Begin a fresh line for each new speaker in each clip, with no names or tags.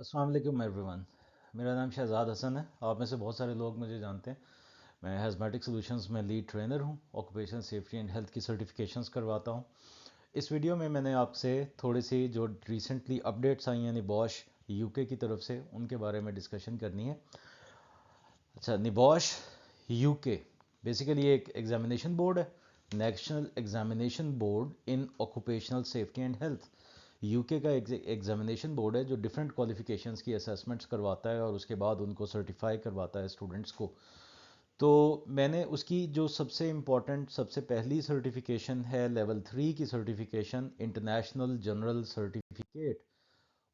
अस्सलाम वालेकुम एवरीवन। मेरा नाम शहजाद हसन है। आप में से बहुत सारे लोग मुझे जानते हैं। मैं हैज़मेटिक सॉल्यूशंस में लीड ट्रेनर हूँ। ऑक्यूपेशन सेफ्टी एंड हेल्थ की सर्टिफिकेशंस करवाता हूँ। इस वीडियो में मैंने आपसे थोड़ी सी जो रिसेंटली अपडेट्स आई हैं निबॉश यूके की तरफ से उनके बारे में डिस्कशन करनी है। अच्छा, निबॉश यूके बेसिकली एक एग्जामिनेशन बोर्ड है, national examination board in occupational safety and health. UK का एग्जामिनेशन बोर्ड है जो डिफरेंट क्वालिफिकेशंस की असेसमेंट्स करवाता है और उसके बाद उनको सर्टिफाई करवाता है स्टूडेंट्स को। तो मैंने उसकी जो सबसे इम्पॉर्टेंट सबसे पहली सर्टिफिकेशन है लेवल 3 की सर्टिफिकेशन, इंटरनेशनल जनरल सर्टिफिकेट,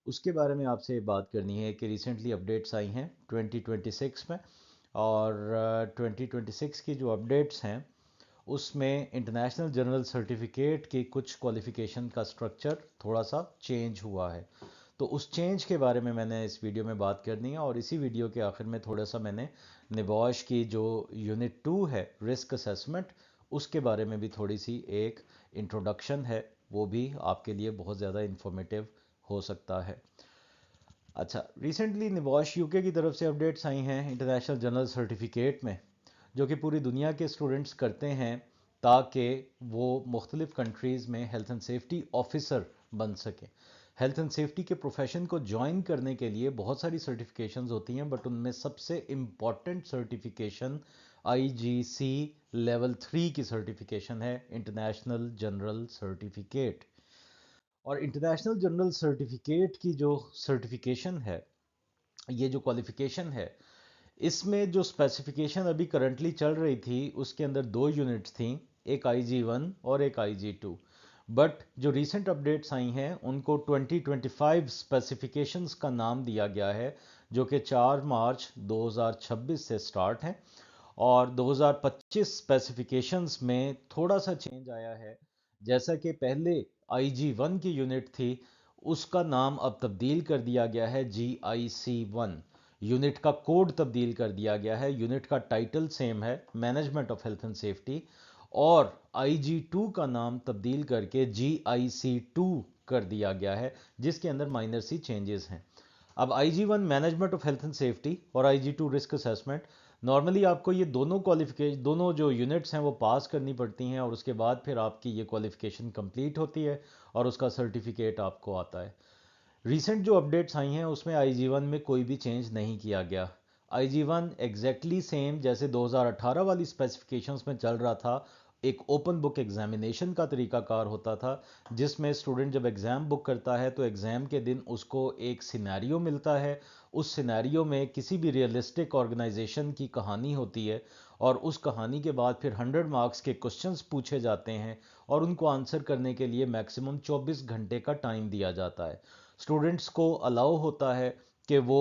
उसके बारे में आपसे बात करनी है कि रिसेंटली अपडेट्स आई हैं 2026 में। और 2026 की जो अपडेट्स हैं उसमें इंटरनेशनल जनरल सर्टिफिकेट की कुछ क्वालिफ़िकेशन का स्ट्रक्चर थोड़ा सा चेंज हुआ है। तो उस चेंज के बारे में मैंने इस वीडियो में बात करनी है और इसी वीडियो के आखिर में थोड़ा सा मैंने निबॉश की जो यूनिट 2 है रिस्क असेसमेंट, उसके बारे में भी थोड़ी सी एक इंट्रोडक्शन है, वो भी आपके लिए बहुत ज़्यादा इंफॉर्मेटिव हो सकता है। अच्छा, रिसेंटली निबॉश यूके की तरफ से अपडेट्स आई हैं इंटरनेशनल जनरल सर्टिफिकेट में, जो कि पूरी दुनिया के स्टूडेंट्स करते हैं ताकि वो मुख्तलिफ़ कंट्रीज़ में हेल्थ एंड सेफ्टी ऑफिसर बन सकें। हेल्थ एंड सेफ्टी के प्रोफेशन को ज्वाइन करने के लिए बहुत सारी सर्टिफिकेशंस होती हैं, बट उनमें सबसे इम्पॉर्टेंट सर्टिफिकेशन आईजीसी लेवल 3 की सर्टिफिकेशन है, इंटरनेशनल जनरल सर्टिफिकेट। और इंटरनेशनल जनरल सर्टिफिकेट की जो सर्टिफिकेशन है, ये जो क्वालिफिकेशन है, इसमें जो स्पेसिफिकेशन अभी करंटली चल रही थी उसके अंदर दो यूनिट्स थी, एक IG1 और एक IG2। बट जो रीसेंट अपडेट्स आई हैं उनको 2025 स्पेसिफिकेशंस का नाम दिया गया है, जो कि 4 मार्च 2026 से स्टार्ट हैं। और 2025 स्पेसिफिकेशंस में थोड़ा सा चेंज आया है। जैसा कि पहले IG1 की यूनिट थी, उसका नाम अब तब्दील कर दिया गया है GIC1। यूनिट का कोड तब्दील कर दिया गया है, यूनिट का टाइटल सेम है, management of health and safety. और IG2 का नाम तब्दील करके GIC2 कर दिया गया है, जिसके अंदर माइनर सी चेंजेस हैं। अब IG1 management of health and safety और IG2 रिस्क असेसमेंट, नॉर्मली आपको ये दोनों क्वालिफिकेशन, दोनों जो यूनिट्स हैं वो पास करनी पड़ती हैं और उसके बाद फिर आपकी ये क्वालिफिकेशन कंप्लीट होती है और उसका सर्टिफिकेट आपको आता है। रिसेंट जो अपडेट्स आई हैं उसमें IG1 में कोई भी चेंज नहीं किया गया। IG1 एग्जैक्टली सेम जैसे 2018 वाली स्पेसिफिकेशंस में चल रहा था। एक ओपन बुक एग्जामिनेशन का तरीकाकार होता था, जिसमें स्टूडेंट जब एग्ज़ाम बुक करता है तो एग्ज़ाम के दिन उसको एक सिनेरियो मिलता है। उस सिनेरियो में किसी भी रियलिस्टिक ऑर्गेनाइजेशन की कहानी होती है और उस कहानी के बाद फिर 100 मार्क्स के क्वेश्चंस पूछे जाते हैं और उनको आंसर करने के लिए मैक्सिमम 24 घंटे का टाइम दिया जाता है। स्टूडेंट्स को अलाउ होता है कि वो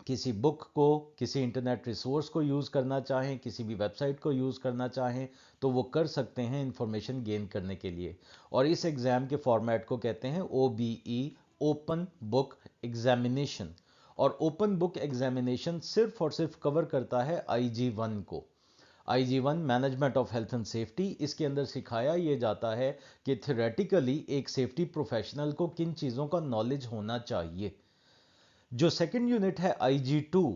किसी बुक को, किसी इंटरनेट रिसोर्स को यूज़ करना चाहें, किसी भी वेबसाइट को यूज़ करना चाहें तो वो कर सकते हैं इंफॉर्मेशन गेन करने के लिए। और इस एग्ज़ाम के फॉर्मेट को कहते हैं OBE, ओपन बुक एग्जामिनेशन। और ओपन बुक एग्जामिनेशन सिर्फ और सिर्फ कवर करता है IG1 को। IG1 management of health and safety, इसके अंदर सिखाया ये जाता है कि थ्योरेटिकली एक सेफ्टी प्रोफेशनल को किन चीज़ों का नॉलेज होना चाहिए। जो सेकंड यूनिट है IG2,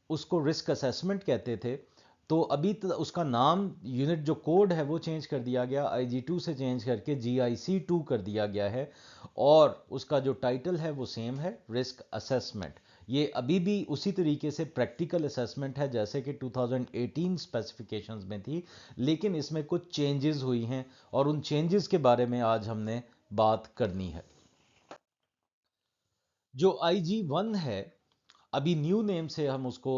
उसको रिस्क असेसमेंट कहते थे। तो अभी उसका नाम, यूनिट जो कोड है वो चेंज कर दिया गया, IG2 से चेंज करके GIC2 कर दिया गया है। और उसका जो टाइटल है वो सेम है, रिस्क असेसमेंट। ये अभी भी उसी तरीके से प्रैक्टिकल असेसमेंट है जैसे कि 2018 स्पेसिफिकेशंस में थी, लेकिन इसमें कुछ चेंजेस हुई हैं और उन चेंजेस के बारे में आज हमने बात करनी है। जो IG1 है, अभी न्यू नेम से हम उसको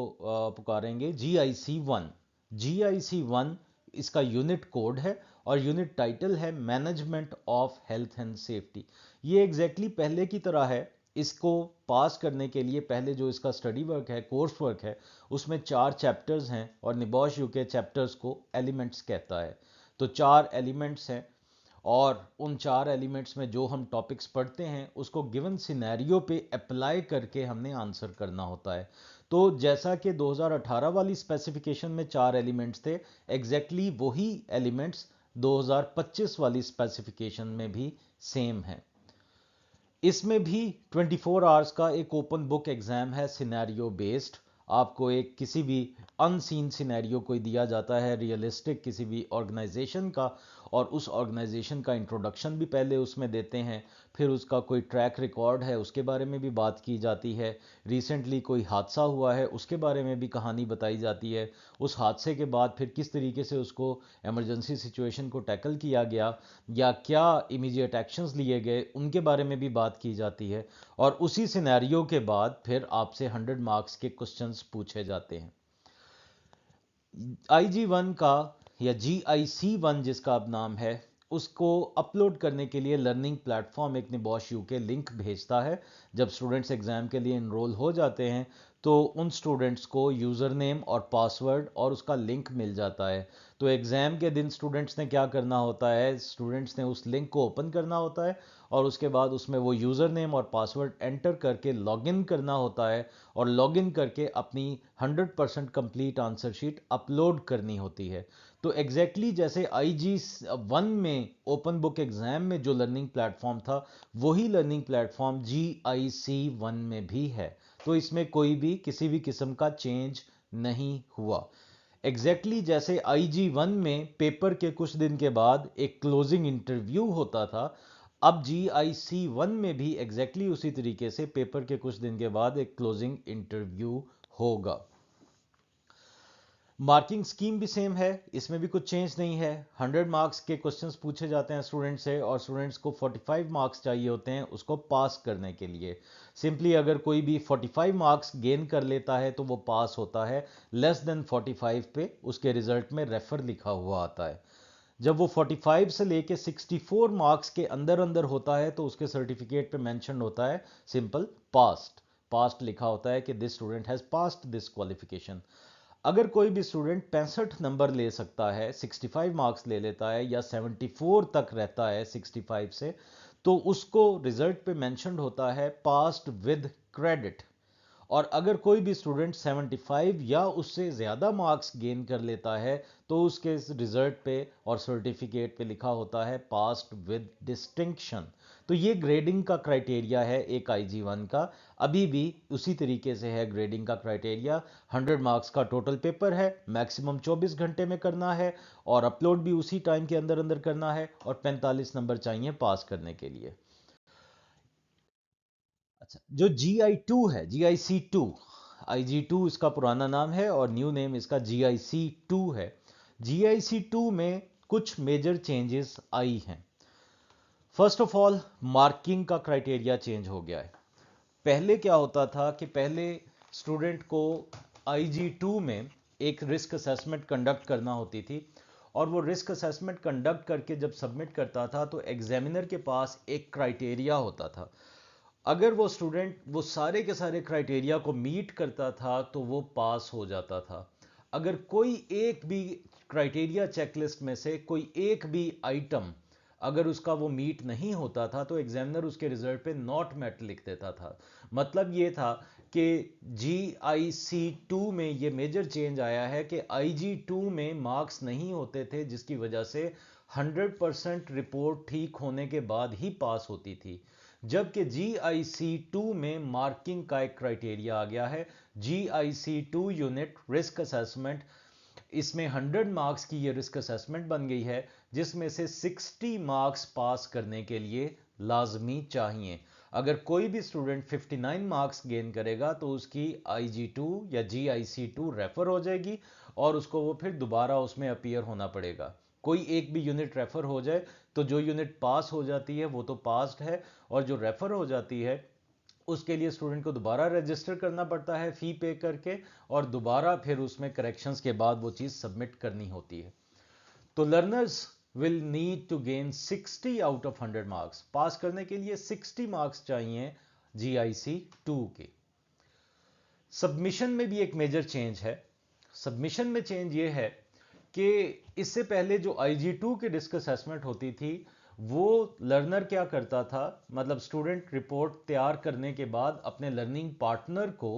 पुकारेंगे GIC1। GIC1 इसका यूनिट कोड है और यूनिट टाइटल है management of health and safety. ये एग्जैक्टली पहले की तरह है। इसको पास करने के लिए पहले जो इसका स्टडी वर्क है, कोर्स वर्क है, उसमें 4 चैप्टर्स हैं और निबॉश यूके चैप्टर्स को एलिमेंट्स कहता है। तो 4 एलिमेंट्स हैं और उन 4 एलिमेंट्स में जो हम टॉपिक्स पढ़ते हैं उसको गिवन सिनेरियो पे अप्लाई करके हमने आंसर करना होता है। तो जैसा कि 2018 वाली स्पेसिफिकेशन में 4 एलिमेंट्स थे, एग्जैक्टली वही एलिमेंट्स 2025 वाली स्पेसिफिकेशन में भी सेम है। इसमें भी 24 आवर्स का एक ओपन बुक एग्जाम है, सिनेरियो बेस्ड। आपको एक किसी भी अनसीन सिनेरियो कोई दिया जाता है, रियलिस्टिक किसी भी ऑर्गेनाइजेशन का, और उस ऑर्गेनाइजेशन का इंट्रोडक्शन भी पहले उसमें देते हैं। फिर उसका कोई ट्रैक रिकॉर्ड है उसके बारे में भी बात की जाती है। रिसेंटली कोई हादसा हुआ है उसके बारे में भी कहानी बताई जाती है। उस हादसे के बाद फिर किस तरीके से उसको इमरजेंसी सिचुएशन को टैकल किया गया या क्या इमीडिएट एक्शंस लिए गए उनके बारे में भी बात की जाती है। और उसी सिनेरियो के बाद फिर आपसे 100 मार्क्स के क्वेश्चंस पूछे जाते हैं। IG1 का या GIC1 जिसका अब नाम है, उसको अपलोड करने के लिए लर्निंग प्लेटफॉर्म एक निबॉश यूके लिंक भेजता है। जब स्टूडेंट्स एग्जाम के लिए इनरोल हो जाते हैं तो उन स्टूडेंट्स को यूज़र नेम और पासवर्ड और उसका लिंक मिल जाता है। तो एग्ज़ाम के दिन स्टूडेंट्स ने क्या करना होता है, स्टूडेंट्स ने उस लिंक को ओपन करना होता है और उसके बाद उसमें वो यूज़र नेम और पासवर्ड एंटर करके लॉगिन करना होता है और लॉगिन करके अपनी 100% कंप्लीट आंसर शीट अपलोड करनी होती है। तो एग्जैक्टली जैसे IG1 में ओपन बुक एग्जाम में जो लर्निंग प्लेटफॉर्म था, वही लर्निंग प्लेटफॉर्म GIC1 में भी है। तो इसमें कोई भी किसी भी किस्म का चेंज नहीं हुआ। जैसे IG1 में पेपर के कुछ दिन के बाद एक क्लोजिंग इंटरव्यू होता था, अब GIC1 में भी उसी तरीके से पेपर के कुछ दिन के बाद एक क्लोजिंग इंटरव्यू होगा। मार्किंग स्कीम भी सेम है, इसमें भी कुछ चेंज नहीं है। 100 मार्क्स के क्वेश्चंस पूछे जाते हैं स्टूडेंट से और स्टूडेंट्स को 45 मार्क्स चाहिए होते हैं उसको पास करने के लिए। सिंपली अगर कोई भी 45 मार्क्स गेन कर लेता है तो वो पास होता है। लेस देन 45 पे उसके रिजल्ट में रेफर लिखा हुआ आता है। जब वो 45 से लेके 64 मार्क्स के अंदर अंदर होता है तो उसके सर्टिफिकेट पे मेंशन होता है सिंपल पास्ड। पास्ट लिखा होता है कि this student has passed this qualification. अगर कोई भी स्टूडेंट 65 नंबर ले सकता है, 65 मार्क्स ले लेता है या 74 तक रहता है 65 से, तो उसको रिजल्ट पे मेंशन होता है पास्ड विद क्रेडिट। और अगर कोई भी स्टूडेंट 75 या उससे ज़्यादा मार्क्स गेन कर लेता है तो उसके रिजल्ट पे और सर्टिफिकेट पे लिखा होता है पास्ड विद डिस्टिंक्शन। तो ये ग्रेडिंग का क्राइटेरिया है एक IG1 का, अभी भी उसी तरीके से है ग्रेडिंग का क्राइटेरिया। 100 मार्क्स का टोटल पेपर है, मैक्सिमम 24 घंटे में करना है और अपलोड भी उसी टाइम के अंदर अंदर करना है और 45 नंबर चाहिए पास करने के लिए। अच्छा, जो GI2 है, GIC2, IG2 इसका पुराना नाम है और न्यू नेम इसका GIC2 है। GIC2 में कुछ मेजर चेंजेस आई हैं। फर्स्ट ऑफ ऑल, मार्किंग का क्राइटेरिया चेंज हो गया है। पहले क्या होता था कि पहले स्टूडेंट को IG2 में एक रिस्क असेसमेंट कंडक्ट करना होती थी और वो रिस्क असेसमेंट कंडक्ट करके जब सबमिट करता था तो एग्जामिनर के पास एक क्राइटेरिया होता था। अगर वो स्टूडेंट वो सारे के सारे क्राइटेरिया को मीट करता था तो वो पास हो जाता था। अगर कोई एक भी क्राइटेरिया चेकलिस्ट में से कोई एक भी आइटम अगर उसका वो मीट नहीं होता था तो एग्जामिनर उसके रिजल्ट पे नॉट मेट लिख देता था। मतलब ये था कि GIC2 में ये मेजर चेंज आया है कि IG2 में मार्क्स नहीं होते थे जिसकी वजह से 100% रिपोर्ट ठीक होने के बाद ही पास होती थी। जबकि GIC2 में मार्किंग का एक क्राइटेरिया आ गया है, GIC2 यूनिट रिस्क असेसमेंट। इसमें 100 मार्क्स की ये रिस्क असेसमेंट बन गई है जिसमें से 60 मार्क्स पास करने के लिए लाजमी चाहिए। अगर कोई भी स्टूडेंट 59 मार्क्स गेन करेगा तो उसकी IG2 या GIC2 रेफर हो जाएगी और उसको वो फिर दोबारा उसमें अपीयर होना पड़ेगा। कोई एक भी यूनिट रेफर हो जाए तो जो यूनिट पास हो जाती है वो तो पास्ड है और जो रेफर हो जाती है उसके लिए स्टूडेंट को दोबारा रजिस्टर करना पड़ता है फी पे करके और दोबारा फिर उसमें करेक्शंस के बाद वो चीज़ सबमिट करनी होती है। तो learners will need to gain 60 out of 100 marks. Pass करने के लिए 60 मार्क्स चाहिए GIC2 के। सबमिशन में भी एक मेजर चेंज है। सबमिशन में चेंज ये है कि इससे पहले जो IG2 की डिस्क असेसमेंट होती थी वो लर्नर क्या करता था, मतलब स्टूडेंट रिपोर्ट तैयार करने के बाद अपने लर्निंग पार्टनर को,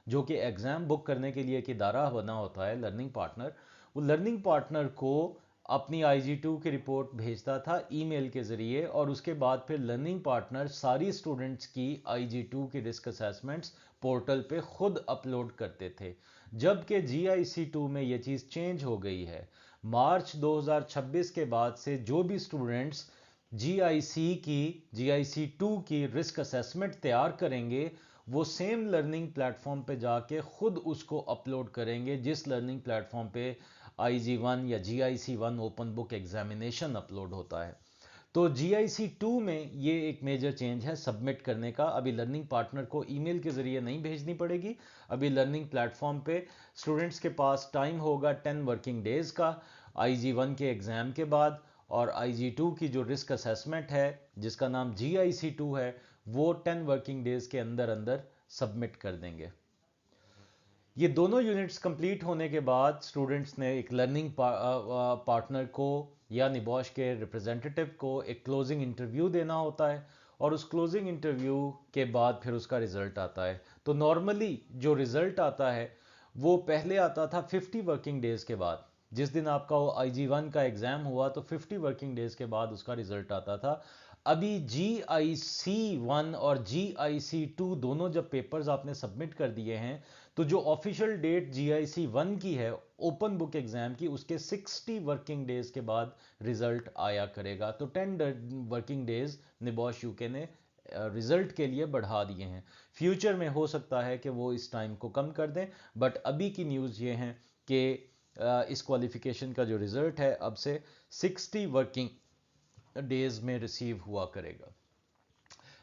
जो कि एग्जाम बुक करने के लिए एक इदारा बना होता है लर्निंग पार्टनर, वो लर्निंग पार्टनर को अपनी IG2 की रिपोर्ट भेजता था ईमेल के ज़रिए, और उसके बाद फिर लर्निंग पार्टनर सारी स्टूडेंट्स की IG2 की रिस्क असेसमेंट्स पोर्टल पे खुद अपलोड करते थे। जबकि GIC2 में ये चीज़ चेंज हो गई है। मार्च 2026 के बाद से जो भी स्टूडेंट्स GIC2 की रिस्क असेसमेंट तैयार करेंगे, वो सेम लर्निंग प्लेटफॉर्म पे जाके खुद उसको अपलोड करेंगे जिस लर्निंग प्लेटफॉर्म पे IG1 या GIC1 open book examination upload होता है। तो GIC2 में ये एक मेजर चेंज है सबमिट करने का। अभी लर्निंग पार्टनर को ईमेल के ज़रिए नहीं भेजनी पड़ेगी। अभी लर्निंग प्लेटफॉर्म पे स्टूडेंट्स के पास टाइम होगा 10 वर्किंग डेज़ का IG1 के एग्ज़ाम के बाद, और IG2 की जो रिस्क असेसमेंट है जिसका नाम GIC2 है, वो 10 वर्किंग डेज़ के अंदर अंदर सबमिट कर देंगे। ये दोनों यूनिट्स कंप्लीट होने के बाद स्टूडेंट्स ने एक लर्निंग पार्टनर को या निबॉश के रिप्रेजेंटेटिव को एक क्लोजिंग इंटरव्यू देना होता है, और उस क्लोजिंग इंटरव्यू के बाद फिर उसका रिजल्ट आता है। तो नॉर्मली जो रिजल्ट आता है वो पहले आता था 50 वर्किंग डेज के बाद। जिस दिन आपका वो IG1 का एग्जाम हुआ तो 50 वर्किंग डेज के बाद उसका रिजल्ट आता था। अभी GIC1 और GIC2 दोनों जब पेपर्स आपने सबमिट कर दिए हैं, तो जो ऑफिशियल डेट GIC1 की है ओपन बुक एग्जाम की, उसके 60 वर्किंग डेज के बाद रिजल्ट आया करेगा। तो 10 वर्किंग डेज निबॉश यूके ने रिजल्ट के लिए बढ़ा दिए हैं। फ्यूचर में हो सकता है कि वो इस टाइम को कम कर दें, बट अभी की न्यूज़ ये है कि इस क्वालिफिकेशन का जो रिजल्ट है अब से 60 वर्किंग डेज में रिसीव हुआ करेगा।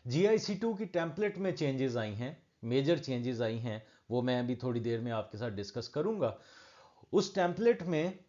GIC2 की टेम्पलेट में चेंजेस आई हैं, मेजर चेंजेस आई हैं, वो मैं अभी थोड़ी देर में आपके साथ डिस्कस करूंगा। उस टेम्पलेट में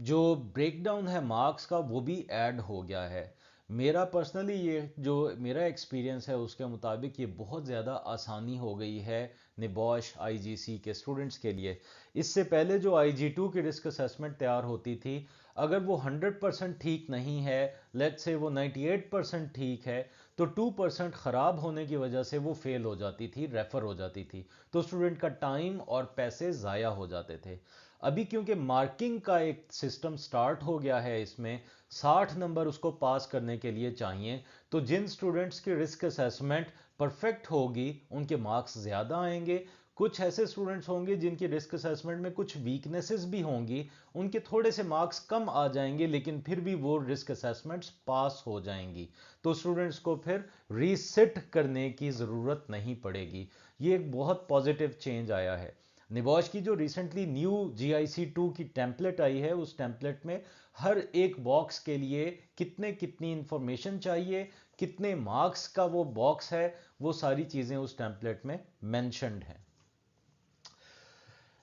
जो ब्रेकडाउन है मार्क्स का वो भी ऐड हो गया है। मेरा पर्सनली ये जो मेरा एक्सपीरियंस है उसके मुताबिक ये बहुत ज़्यादा आसानी हो गई है निबॉश IGC के स्टूडेंट्स के लिए। इससे पहले जो IG2 की रिस्क असेसमेंट तैयार होती थी, अगर वो 100% ठीक नहीं है, लेट्स से वो 98% ठीक है, तो 2% ख़राब होने की वजह से वो फेल हो जाती थी, रेफर हो जाती थी। तो स्टूडेंट का टाइम और पैसे ज़ाया हो जाते थे। अभी क्योंकि मार्किंग का एक सिस्टम स्टार्ट हो गया है, इसमें 60 नंबर उसको पास करने के लिए चाहिए, तो जिन स्टूडेंट्स की रिस्क असेसमेंट परफेक्ट होगी उनके मार्क्स ज़्यादा आएंगे। कुछ ऐसे स्टूडेंट्स होंगे जिनकी रिस्क असेसमेंट में कुछ वीकनेसेस भी होंगी, उनके थोड़े से मार्क्स कम आ जाएंगे, लेकिन फिर भी वो रिस्क असेसमेंट्स पास हो जाएंगी। तो स्टूडेंट्स को फिर रीसिट करने की ज़रूरत नहीं पड़ेगी। ये एक बहुत पॉजिटिव चेंज आया है। निबॉश की जो रिसेंटली न्यू GIC2 की टेम्पलेट आई है, उस टेम्पलेट में हर एक बॉक्स के लिए कितनी इंफॉर्मेशन चाहिए, कितने मार्क्स का वो बॉक्स है, वो सारी चीज़ें उस टेम्पलेट में मेंशन्ड हैं।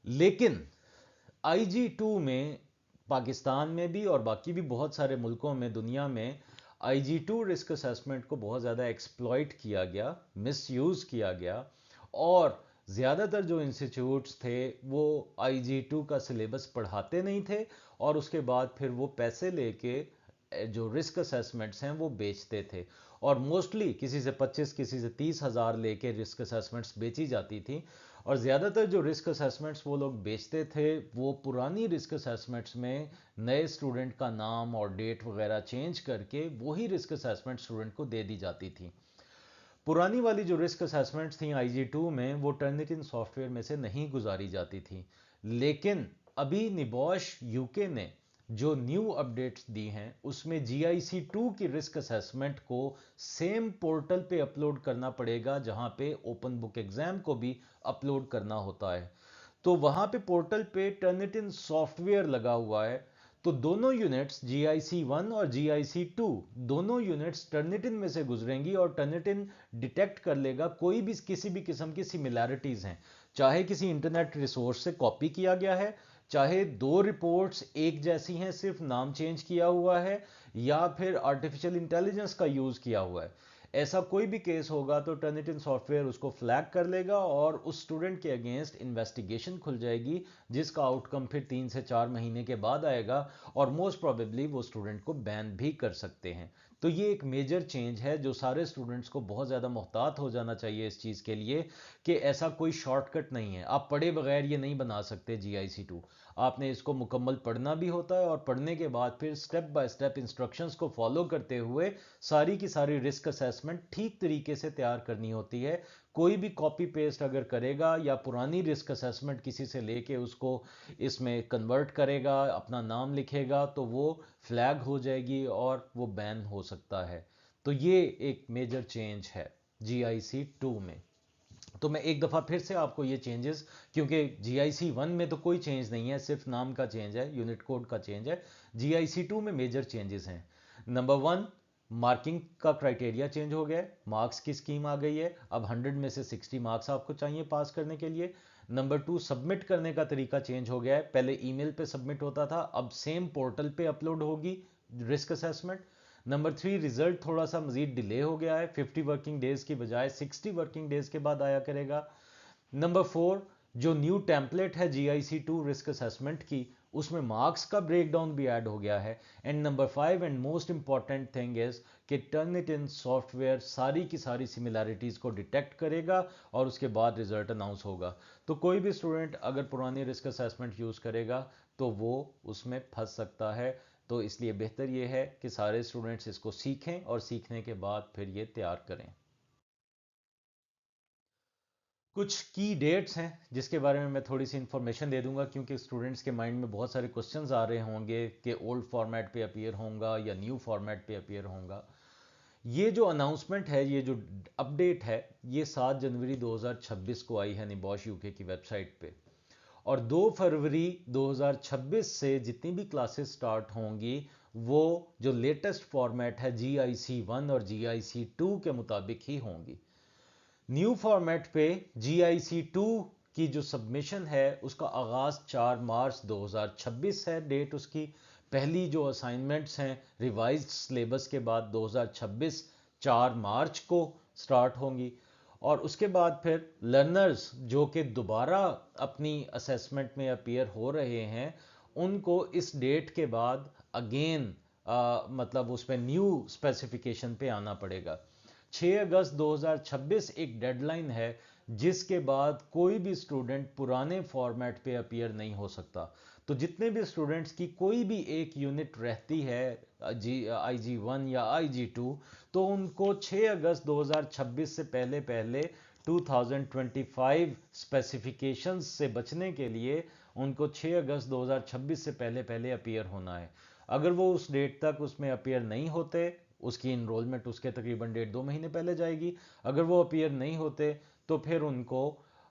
लेकिन IG2 में पाकिस्तान में भी और बाकी भी बहुत सारे मुल्कों में दुनिया में IG2 रिस्क असेसमेंट को बहुत ज़्यादा एक्सप्लॉइट किया गया, मिसयूज़ किया गया, और ज़्यादातर जो इंस्टीट्यूट्स थे वो IG2 का सिलेबस पढ़ाते नहीं थे, और उसके बाद फिर वो पैसे लेके जो रिस्क असेसमेंट्स हैं वो बेचते थे। और मोस्टली किसी से 25 किसी से 30 हज़ार लेके रिस्क असेसमेंट्स बेची जाती थी। और ज़्यादातर जो रिस्क असेसमेंट्स वो लोग बेचते थे वो पुरानी रिस्क असेसमेंट्स में नए स्टूडेंट का नाम और डेट वगैरह चेंज करके वही रिस्क असेसमेंट स्टूडेंट को दे दी जाती थी। पुरानी वाली जो रिस्क असेसमेंट्स थी IG2 में, वो टर्निटिन सॉफ्टवेयर में से नहीं गुजारी जाती थी। लेकिन अभी निबॉश यूके ने जो न्यू अपडेट्स दी हैं उसमें GIC2 की रिस्क असेसमेंट को सेम पोर्टल पे अपलोड करना पड़ेगा जहां पे ओपन बुक एग्जाम को भी अपलोड करना होता है। तो वहां पे पोर्टल पे टर्निटिन सॉफ्टवेयर लगा हुआ है। तो दोनों यूनिट्स GIC1 और GIC2 दोनों यूनिट्स टर्निटिन में से गुजरेंगी, और टर्निटिन डिटेक्ट कर लेगा कोई भी किसी भी किस्म की सिमिलैरिटीज हैं, चाहे किसी इंटरनेट रिसोर्स से कॉपी किया गया है, चाहे दो रिपोर्ट्स एक जैसी हैं सिर्फ नाम चेंज किया हुआ है, या फिर आर्टिफिशियल इंटेलिजेंस का यूज किया हुआ है। ऐसा कोई भी केस होगा तो टर्निटिन सॉफ्टवेयर उसको फ्लैग कर लेगा और उस स्टूडेंट के अगेंस्ट इन्वेस्टिगेशन खुल जाएगी, जिसका आउटकम फिर 3 से 4 महीने के बाद आएगा, और मोस्ट प्रोबेबली वो स्टूडेंट को बैन भी कर सकते हैं। तो ये एक मेजर चेंज है जो सारे स्टूडेंट्स को बहुत ज़्यादा मुहतात हो जाना चाहिए इस चीज़ के लिए, कि ऐसा कोई शॉर्टकट नहीं है, आप पढ़े बगैर ये नहीं बना सकते GIC2। आपने इसको मुकम्मल पढ़ना भी होता है और पढ़ने के बाद फिर स्टेप बाय स्टेप इंस्ट्रक्शंस को फॉलो करते हुए सारी की सारी रिस्क असेसमेंट ठीक तरीके से तैयार करनी होती है। कोई भी कॉपी पेस्ट अगर करेगा या पुरानी रिस्क असेसमेंट किसी से लेके उसको इसमें कन्वर्ट करेगा, अपना नाम लिखेगा, तो वो फ्लैग हो जाएगी और वो बैन हो सकता है। तो ये एक मेजर चेंज है GIC 2 में। तो मैं एक दफ़ा फिर से आपको ये चेंजेस, क्योंकि GIC 1 में तो कोई चेंज नहीं है, सिर्फ नाम का चेंज है, यूनिट कोड का चेंज है। GIC 2 में मेजर चेंजेस हैं। नंबर 1, मार्किंग का क्राइटेरिया चेंज हो गया है, मार्क्स की स्कीम आ गई है। अब 100 में से 60 मार्क्स आपको चाहिए पास करने के लिए। नंबर 2, सबमिट करने का तरीका चेंज हो गया है। पहले ईमेल पे सबमिट होता था, अब सेम पोर्टल पे अपलोड होगी रिस्क असेसमेंट। नंबर 3, रिजल्ट थोड़ा सा मजीद डिले हो गया है, 50 वर्किंग डेज की बजाय 60 वर्किंग डेज के बाद आया करेगा। नंबर 4, जो न्यू टेम्पलेट है GIC 2 रिस्क असेसमेंट की, उसमें मार्क्स का ब्रेकडाउन भी ऐड हो गया है। And number 5 and most important thing is कि टर्निटिन सॉफ्टवेयर सारी की सारी सिमिलैरिटीज़ को डिटेक्ट करेगा और उसके बाद रिजल्ट अनाउंस होगा। तो कोई भी स्टूडेंट अगर पुरानी रिस्क असेसमेंट यूज़ करेगा तो वो उसमें फंस सकता है। तो इसलिए बेहतर ये है कि सारे स्टूडेंट्स इसको सीखें और सीखने के बाद फिर ये तैयार करें। कुछ की डेट्स हैं जिसके बारे में मैं थोड़ी सी इन्फॉर्मेशन दे दूंगा, क्योंकि स्टूडेंट्स के माइंड में बहुत सारे क्वेश्चंस आ रहे होंगे कि ओल्ड फॉर्मेट पे अपीयर होगा या न्यू फॉर्मेट पे अपीयर होगा। ये जो अनाउंसमेंट है, ये जो अपडेट है, ये 7 जनवरी 2026 को आई है निबॉश यूके की वेबसाइट पे। और 2 फरवरी 2026 से जितनी भी क्लासेस स्टार्ट होंगी वो जो लेटेस्ट फॉर्मेट है GIC 1 और GIC 2 के मुताबिक ही होंगी। न्यू फॉर्मेट पे GIC 2 की जो सबमिशन है उसका आगाज 4 मार्च 2026 है, डेट उसकी। पहली जो असाइनमेंट्स हैं रिवाइज्ड सिलेबस के बाद 2026 4 मार्च को स्टार्ट होंगी। और उसके बाद फिर लर्नर्स जो कि दोबारा अपनी असेसमेंट में अपीयर हो रहे हैं उनको इस डेट के बाद अगेन मतलब उसमें न्यू स्पेसिफिकेशन पे आना पड़ेगा। 6 अगस्त 2026 एक डेडलाइन है जिसके बाद कोई भी स्टूडेंट पुराने फॉर्मेट पे अपीयर नहीं हो सकता। तो जितने भी स्टूडेंट्स की कोई भी एक यूनिट रहती है IG 1 या IG 2, तो उनको 6 अगस्त 2026 से पहले पहले 2025 स्पेसिफिकेशंस से बचने के लिए उनको 6 अगस्त 2026 से पहले पहले अपीयर होना है। अगर वो उस डेट तक उसमें अपीयर नहीं होते, उसकी इनरोलमेंट उसके तकरीबन 1.5-2 महीने पहले जाएगी। अगर वो अपीयर नहीं होते तो फिर उनको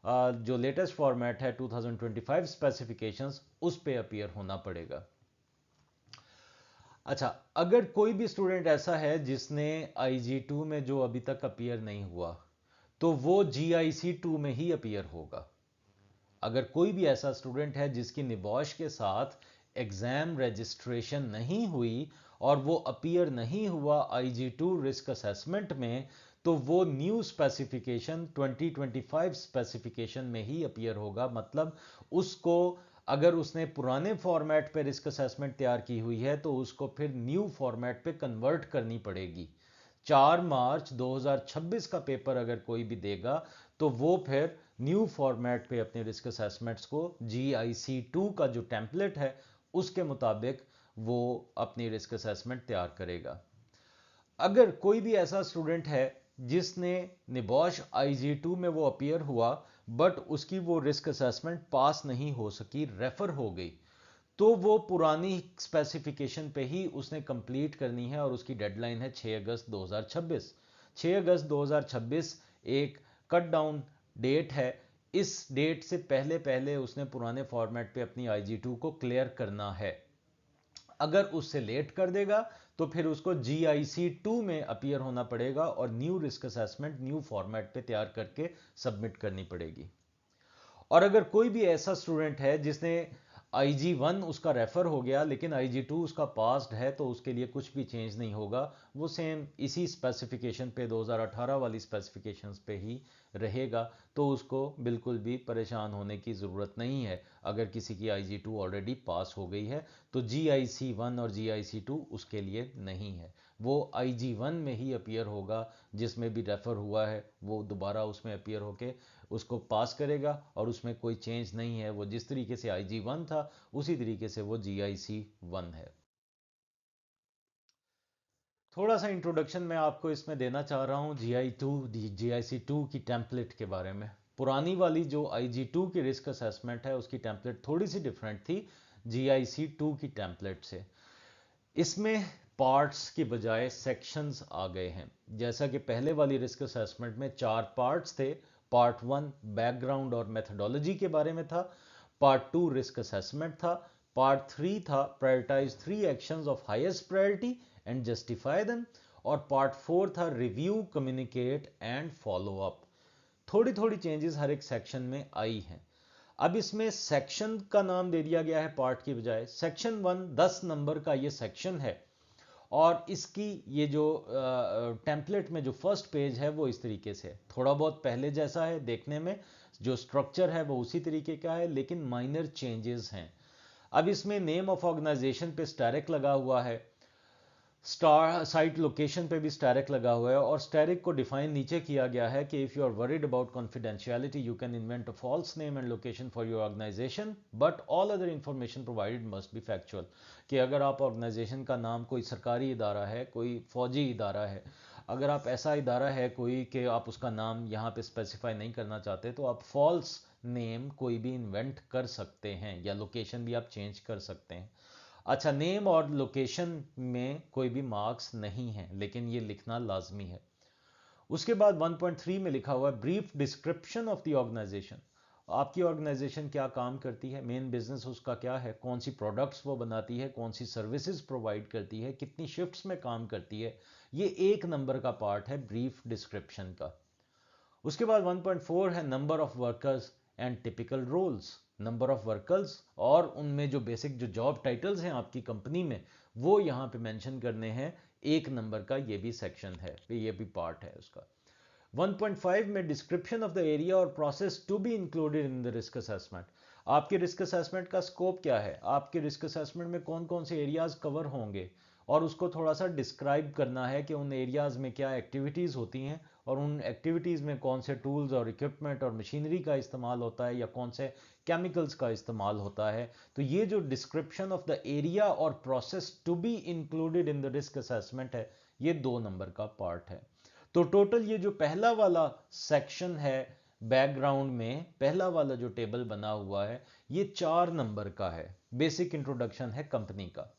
जो लेटेस्ट फॉर्मेट है 2025 स्पेसिफिकेशंस उस पे अपीयर होना पड़ेगा। अच्छा, अगर कोई भी स्टूडेंट ऐसा है जिसने IG 2 में जो अभी तक अपीयर नहीं हुआ तो वो GIC 2 में ही अपीयर होगा। अगर कोई भी ऐसा स्टूडेंट है जिसकी निबॉश के साथ एग्जाम रजिस्ट्रेशन नहीं हुई और वो अपीयर नहीं हुआ IG 2 रिस्क असेसमेंट में, तो वो न्यू स्पेसिफिकेशन 2025 स्पेसिफिकेशन में ही अपीयर होगा। मतलब उसको, अगर उसने पुराने फॉर्मेट पे रिस्क असेसमेंट तैयार की हुई है तो उसको फिर न्यू फॉर्मेट पे कन्वर्ट करनी पड़ेगी। 4 मार्च 2026 का पेपर अगर कोई भी देगा तो वो फिर न्यू फॉर्मेट पे अपने रिस्क असेसमेंट्स को GIC 2 का जो टेम्पलेट है उसके मुताबिक वो अपनी रिस्क असेसमेंट तैयार करेगा। अगर कोई भी ऐसा स्टूडेंट है जिसने निबॉश IG 2 में वो अपीयर हुआ बट उसकी वो रिस्क असेसमेंट पास नहीं हो सकी, रेफर हो गई, तो वो पुरानी स्पेसिफिकेशन पे ही उसने कंप्लीट करनी है और उसकी डेडलाइन है 6 अगस्त 2026। 6 अगस्त 2026 एक कट डाउन डेट है। इस डेट से पहले पहले उसने पुराने फॉर्मेट पे अपनी IG 2 को क्लियर करना है। अगर उससे लेट कर देगा तो फिर उसको GIC 2 में अपीयर होना पड़ेगा और new risk assessment new format पे तैयार करके सबमिट करनी पड़ेगी। और अगर कोई भी ऐसा स्टूडेंट है जिसने IG 1 उसका रेफर हो गया लेकिन IG 2 उसका पास्ड है तो उसके लिए कुछ भी चेंज नहीं होगा, वो सेम इसी स्पेसिफिकेशन पे 2018 वाली स्पेसिफिकेशंस पे ही रहेगा। तो उसको बिल्कुल भी परेशान होने की ज़रूरत नहीं है। अगर किसी की IG 2 ऑलरेडी पास हो गई है तो GIC 1 और GIC 2 उसके लिए नहीं है। वो IG1 में ही अपीयर होगा, जिसमें भी रेफर हुआ है वो दोबारा उसमें अपीयर होके उसको पास करेगा, और उसमें कोई चेंज नहीं है, वो जिस तरीके से IG1 था उसी तरीके से वो GIC1 है। थोड़ा सा इंट्रोडक्शन मैं आपको इसमें देना चाह रहा हूँ GIC2 की टेम्पलेट के बारे में। पुरानी वाली जो IG2 की रिस्क असेसमेंट है उसकी टेम्पलेट थोड़ी सी डिफरेंट थी GIC2 की टेम्पलेट से। इसमें पार्ट्स की बजाय सेक्शंस आ गए हैं। जैसा कि पहले वाली रिस्क असेसमेंट में 4 पार्ट्स थे। पार्ट 1 बैकग्राउंड और मेथडोलॉजी के बारे में था। पार्ट 2 रिस्क असेसमेंट था। पार्ट 3 था prioritize 3 actions of highest priority and justify them. और पार्ट 4 था review, communicate and follow up. थोड़ी थोड़ी चेंजेस हर एक सेक्शन में आई हैं। अब इसमें सेक्शन का नाम दे दिया गया है पार्ट की बजाय। सेक्शन 1 10 नंबर का ये सेक्शन है, और इसकी ये जो टेम्पलेट में जो फर्स्ट पेज है वो इस तरीके से थोड़ा बहुत पहले जैसा है देखने में, जो स्ट्रक्चर है वो उसी तरीके का है, लेकिन माइनर चेंजेस हैं। अब इसमें नेम ऑफ ऑर्गेनाइजेशन पे स्टैरिक लगा हुआ है, स्टार साइट लोकेशन पे भी स्टैरिक लगा हुआ है, और स्टैरिक को डिफाइन नीचे किया गया है कि if you are worried about confidentiality you can invent a false name and location for your organisation but all other information provided must be factual. कि अगर आप ऑर्गेनाइजेशन का नाम कोई सरकारी इदारा है, कोई फौजी इदारा है, अगर आप ऐसा इदारा है कोई कि आप उसका नाम यहाँ पे स्पेसिफाई नहीं करना चाहते, तो आप फॉल्स नेम कोई भी इन्वेंट कर सकते हैं, या लोकेशन भी आप चेंज कर सकते हैं। अच्छा, नेम और लोकेशन में कोई भी मार्क्स नहीं है, लेकिन ये लिखना लाजमी है। उसके बाद 1.3 में लिखा हुआ है brief description of the organisation. आपकी ऑर्गेनाइजेशन क्या काम करती है, मेन बिजनेस उसका क्या है, कौन सी प्रोडक्ट्स वो बनाती है, कौन सी सर्विसेज प्रोवाइड करती है, कितनी शिफ्ट्स में काम करती है। ये 1 नंबर का पार्ट है ब्रीफ डिस्क्रिप्शन का। उसके बाद 1.4 है number of workers and typical roles. Number of workers और उनमें जो बेसिक जो जॉब टाइटल्स हैं आपकी कंपनी में, वो यहाँ पे मेंशन करने हैं। 1 नंबर का ये भी सेक्शन है, ये भी पार्ट है उसका। 1.5 में डिस्क्रिप्शन ऑफ द एरिया और process to be included in the risk assessment. आपके रिस्क असेसमेंट का स्कोप क्या है, आपके रिस्क असेसमेंट में कौन कौन से एरियाज कवर होंगे, और उसको थोड़ा सा डिस्क्राइब करना है कि उन एरियाज में क्या एक्टिविटीज़ होती हैं, और उन एक्टिविटीज़ में कौन से टूल्स और इक्विपमेंट और मशीनरी का इस्तेमाल होता है, या कौन से केमिकल्स का इस्तेमाल होता है। तो ये जो डिस्क्रिप्शन ऑफ द एरिया और process to be included in the risk assessment है, ये 2 नंबर का पार्ट है। तो टोटल ये जो पहला वाला सेक्शन है, बैकग्राउंड में पहला वाला जो टेबल बना हुआ है, ये 4 नंबर का है। बेसिक इंट्रोडक्शन है कंपनी का।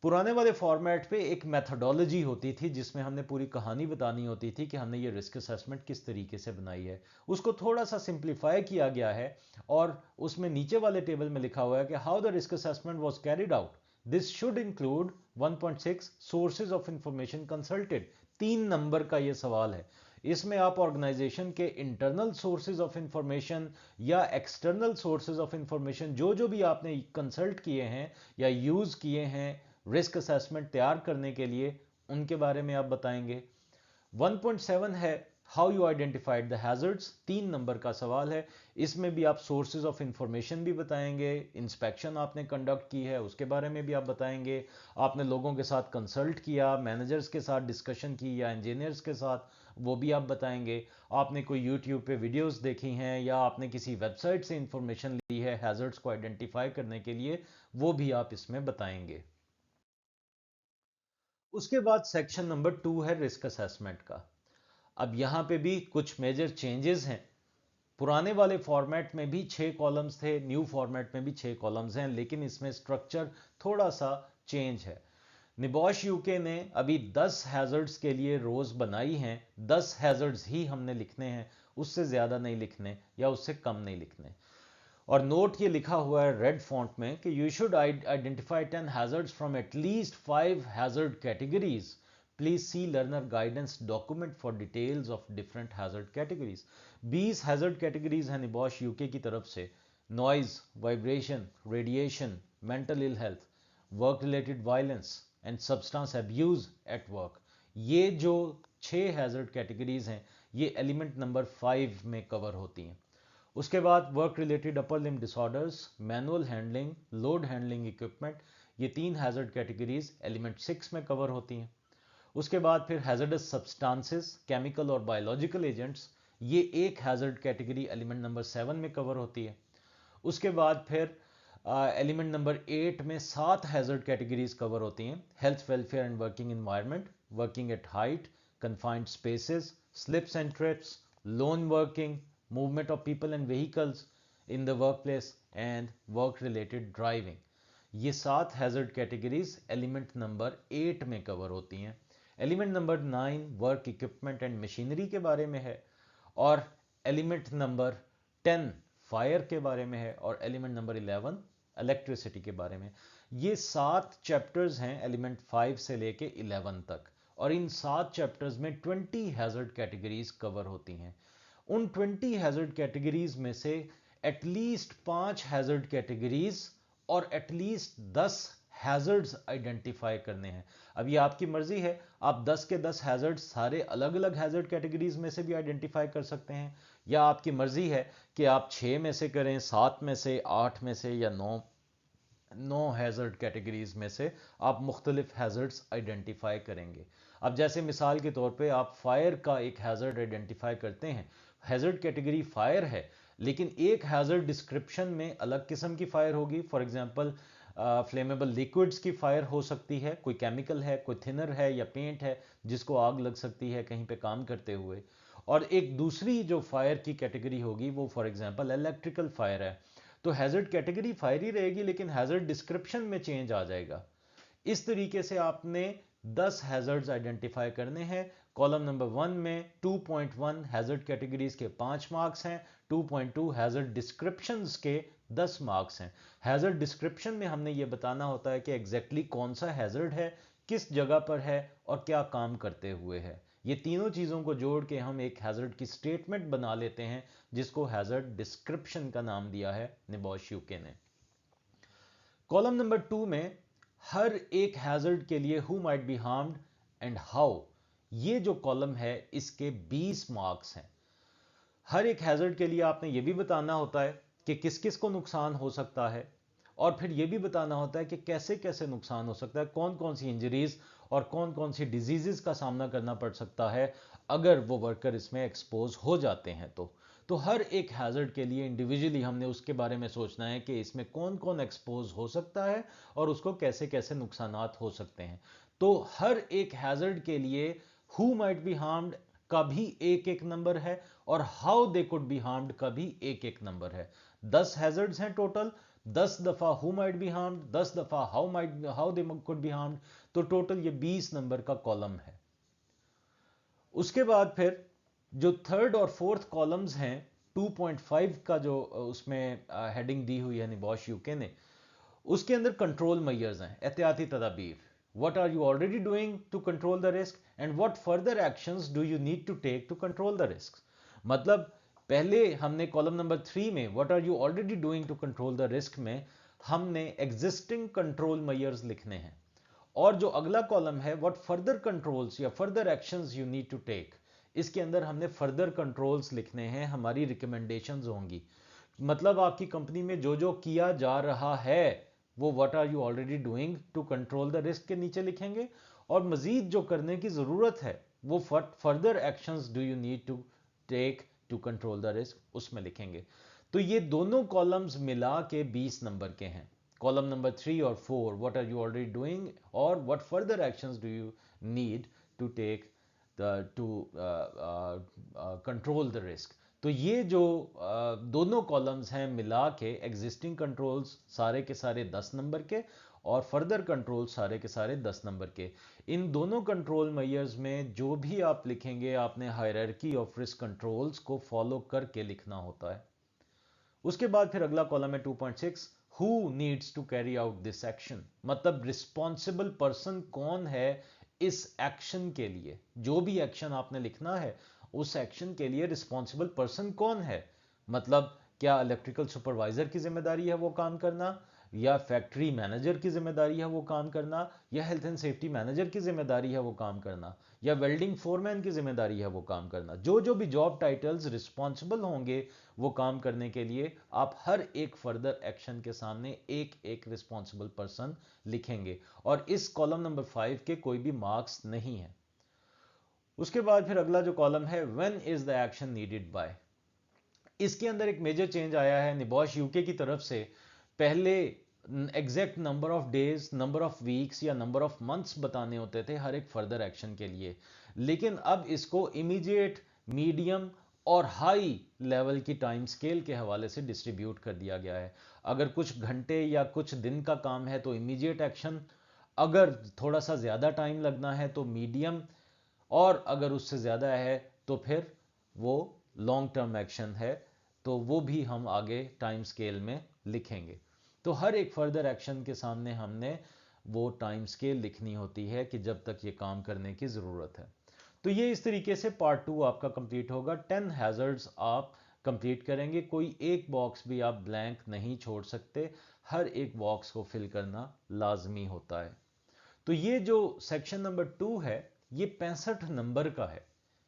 पुराने वाले फॉर्मेट पे एक मेथोडोलॉजी होती थी जिसमें हमने पूरी कहानी बतानी होती थी कि हमने ये रिस्क असेसमेंट किस तरीके से बनाई है। उसको थोड़ा सा सिंप्लीफाई किया गया है, और उसमें नीचे वाले टेबल में लिखा हुआ है कि how the risk assessment was carried out. This should include 1.6 sources of information consulted. 3 number का ये सवाल है। इसमें आप ऑर्गेनाइजेशन के इंटरनल सोर्सेज ऑफ इंफॉर्मेशन या एक्सटर्नल सोर्सेज ऑफ इंफॉर्मेशन जो जो भी आपने कंसल्ट किए हैं या यूज किए हैं रिस्क असेसमेंट तैयार करने के लिए, उनके बारे में आप बताएंगे। 1.7 है how you identified the hazards. 3 number का सवाल है। इसमें भी आप सोर्सेज ऑफ इंफॉर्मेशन भी बताएंगे, इंस्पेक्शन आपने कंडक्ट की है उसके बारे में भी आप बताएंगे, आपने लोगों के साथ कंसल्ट किया, मैनेजर्स के साथ डिस्कशन की या इंजीनियर्स के साथ, वो भी आप बताएंगे। आपने कोई यूट्यूब पे वीडियोस देखी हैं या आपने किसी वेबसाइट से इंफॉर्मेशन ली है हैजर्ड्स को आइडेंटिफाई करने के लिए, वो भी आप इसमें बताएंगे। उसके बाद सेक्शन नंबर 2 है रिस्क असेसमेंट का। अब यहां पे भी कुछ मेजर चेंजेस हैं। पुराने वाले फॉर्मेट में भी 6 कॉलम्स थे, न्यू फॉर्मेट में भी 6 कॉलम्स हैं, लेकिन इसमें स्ट्रक्चर थोड़ा सा चेंज है। निबॉश यूके ने अभी 10 हैजर्ड्स के लिए रोज बनाई हैं। 10 हैजर्ड्स ही हमने लिखने हैं, उससे ज्यादा नहीं लिखने या उससे कम नहीं लिखने। और नोट ये लिखा हुआ है रेड फॉन्ट में कि you should identify 10 hazards from at least 5 hazard categories. Please see learner guidance document for details of different hazard categories. 20 hazard categories हैं निबॉश यूके की तरफ से। Noise, vibration, radiation, mental ill health, work related violence and substance abuse at work. ये जो 6 hazard categories हैं, ये element number 5 में cover होती हैं। उसके बाद work related upper limb disorders, manual handling, load handling equipment, ये 3 हैजर्ड कैटेगरीज एलिमेंट 6 में कवर होती हैं। उसके बाद फिर हैजर्डस सब्सटेंसेस, केमिकल और बायोलॉजिकल एजेंट्स, ये एक हैजर्ड कैटेगरी एलिमेंट नंबर 7 में कवर होती है। उसके बाद फिर एलिमेंट नंबर 8 में 7 हैजर्ड कैटेगरीज कवर होती हैं। Health, welfare and working environment, working at height, confined spaces, slips and trips, loan working, movement of people and vehicles in the work place and work related driving. ये 7 hazard categories element number 8 में cover होती हैं। Element number 9 work equipment and machinery के बारे में है, और element number 10 fire के बारे में है, और एलिमेंट नंबर 11 इलेक्ट्रिसिटी के बारे में। ये 7 चैप्टर्स हैं एलिमेंट 5 से लेके 11 तक, और इन 7 चैप्टर्स में 20 हैजर्ड कैटेगरीज कवर होती हैं। उन 20 हैजर्ड कैटेगरीज में से एटलीस्ट 5 हैजर्ड कैटेगरीज और एटलीस्ट 10 हैजर्ड्स आइडेंटिफाई करने हैं। अब ये आपकी मर्जी है, आप 10 के 10 हैजर्ड्स सारे अलग अलग हैजर्ड कैटेगरीज में से भी आइडेंटिफाई कर सकते हैं, या आपकी मर्जी है कि आप 6 में से करें, 7 में से, 8 में से, या 9 हैजर्ड कैटेगरीज में से आप मुख्तलिफ हैजर्ड्स आइडेंटिफाई करेंगे। अब जैसे मिसाल के तौर पे आप फायर का एक हैजर्ड आइडेंटिफाई करते हैं, हैजर्ड कैटेगरी फायर है, लेकिन एक हैजर्ड डिस्क्रिप्शन में अलग किस्म की फायर होगी। फॉर एग्जांपल फ्लेमेबल लिक्विड्स की फायर हो सकती है, कोई केमिकल है, कोई थिनर है या पेंट है जिसको आग लग सकती है कहीं पे काम करते हुए। और एक दूसरी जो फायर की कैटेगरी होगी वो फॉर एग्जांपल इलेक्ट्रिकल फायर है। तो हैजर्ड कैटेगरी फायर ही रहेगी, लेकिन हैजर्ड डिस्क्रिप्शन में चेंज आ जाएगा। इस तरीके से आपने 10 हैजर्ड्स आइडेंटिफाई करने हैं। कॉलम नंबर 1 में 2.1 हैजर्ड कैटेगरीज के 5 मार्क्स हैं, 2.2 हैजर्ड डिस्क्रिप्शंस के 10 मार्क्स हैं। हैजर्ड डिस्क्रिप्शन में हमने ये बताना होता है कि एग्जैक्टली कौन सा हैजर्ड है, किस जगह पर है और क्या काम करते हुए है। ये तीनों चीज़ों को जोड़ के हम एक हैजर्ड की स्टेटमेंट बना लेते हैं, जिसको हैजर्ड डिस्क्रिप्शन का नाम दिया है निबॉश यूके ने। कॉलम नंबर 2 में हर एक हैजर्ड के लिए who might be harmed and how, ये जो कॉलम है इसके 20 मार्क्स हैं। हर एक हैजर्ड के लिए आपने ये भी बताना होता है कि किस किस को नुकसान हो सकता है, और फिर ये भी बताना होता है कि कैसे कैसे नुकसान हो सकता है, कौन कौन सी इंजरीज और कौन कौन सी डिजीजेस का सामना करना पड़ सकता है अगर वो वर्कर इसमें एक्सपोज हो जाते हैं। तो हर एक हैजर्ड के लिए इंडिविजुअली हमने उसके बारे में सोचना है कि इसमें कौन कौन एक्सपोज हो सकता है और उसको कैसे कैसे नुकसानात हो सकते हैं। तो हर एक हैजर्ड के लिए हु माइट बी हार्म्ड का भी एक एक नंबर है, और how they could be harmed का भी एक एक नंबर है। 10 हैजर्ड्स हैं टोटल, 10 दफा हु माइट बी हार्म्ड, 10 दफा how they could be harmed, तो टोटल ये 20 नंबर का कॉलम है। उसके बाद फिर जो थर्ड और फोर्थ कॉलम्स हैं 2.5 का जो उसमें हेडिंग दी हुई है निबॉश यूके ने, उसके अंदर कंट्रोल मेजर्स हैं, एहतियाती तदाबीर। What are you already doing to control the risk and what further actions do you need to take to control the risks? मतलब पहले हमने कॉलम नंबर 3 में what are you already doing to control the risk में हमने existing control measures लिखने हैं, और जो अगला कॉलम है व्हाट फर्दर कंट्रोल्स या further actions you need to take, इसके अंदर हमने फर्दर कंट्रोल्स लिखने हैं, हमारी रिकमेंडेशंस होंगी। मतलब आपकी कंपनी में जो जो किया जा रहा है वो what are you already doing to control the risk के नीचे लिखेंगे, और मजीद जो करने की ज़रूरत है वो further actions do you need to take to control the risk उसमें लिखेंगे। तो ये दोनों कॉलम्स मिला के 20 नंबर के हैं। कॉलम नंबर 3 और 4 what are you already doing और what further actions do you need to take to control the risk. तो ये जो दोनों कॉलम्स हैं मिला के एग्जिस्टिंग कंट्रोल्स सारे के सारे 10 नंबर के और फर्दर कंट्रोल सारे के सारे 10 नंबर के। इन दोनों कंट्रोल मेजर्स में जो भी आप लिखेंगे आपने हायरार्की ऑफ रिस्क कंट्रोल्स को फॉलो करके लिखना होता है। उसके बाद फिर अगला कॉलम है 2.6 who needs to carry out this action, मतलब रिस्पॉन्सिबल पर्सन कौन है इस एक्शन के लिए। जो भी एक्शन आपने लिखना है उस एक्शन के लिए रिस्पॉन्सिबल पर्सन कौन है, मतलब क्या इलेक्ट्रिकल सुपरवाइजर की जिम्मेदारी है वो काम करना, या फैक्ट्री मैनेजर की जिम्मेदारी है वो काम करना, या हेल्थ एंड सेफ्टी मैनेजर की जिम्मेदारी है वो काम करना, या वेल्डिंग फोरमैन की जिम्मेदारी है वो काम करना। जो जो भी जॉब टाइटल्स रिस्पॉन्सिबल होंगे वो काम करने के लिए, आप हर एक फर्दर एक्शन के सामने एक एक रिस्पॉन्सिबल पर्सन लिखेंगे, और इस कॉलम नंबर 5 के कोई भी मार्क्स नहीं है। उसके बाद फिर अगला जो कॉलम है, when is the action needed bye, इसके अंदर एक मेजर चेंज आया है निबॉश यूके की तरफ से। पहले exact number of days, number of weeks या नंबर ऑफ मंथ्स बताने होते थे हर एक फर्दर एक्शन के लिए, लेकिन अब इसको इमीडिएट, मीडियम और हाई लेवल की टाइम स्केल के हवाले से डिस्ट्रीब्यूट कर दिया गया है। अगर कुछ घंटे या कुछ दिन का काम है तो इमीडिएट एक्शन, अगर थोड़ा सा ज़्यादा टाइम लगना है तो मीडियम, और अगर उससे ज़्यादा है तो फिर वो लॉन्ग टर्म एक्शन है, तो वो भी हम आगे टाइम स्केल में लिखेंगे। तो हर एक फर्दर एक्शन के सामने हमने वो टाइम स्केल लिखनी होती है कि जब तक ये काम करने की ज़रूरत है। तो ये इस तरीके से पार्ट 2 आपका कंप्लीट होगा। 10 हैज़र्ड्स आप कंप्लीट करेंगे, कोई एक बॉक्स भी आप ब्लैंक नहीं छोड़ सकते, हर एक बॉक्स को फिल करना लाजमी होता है। तो ये जो सेक्शन नंबर 2 है ये 65 नंबर का है।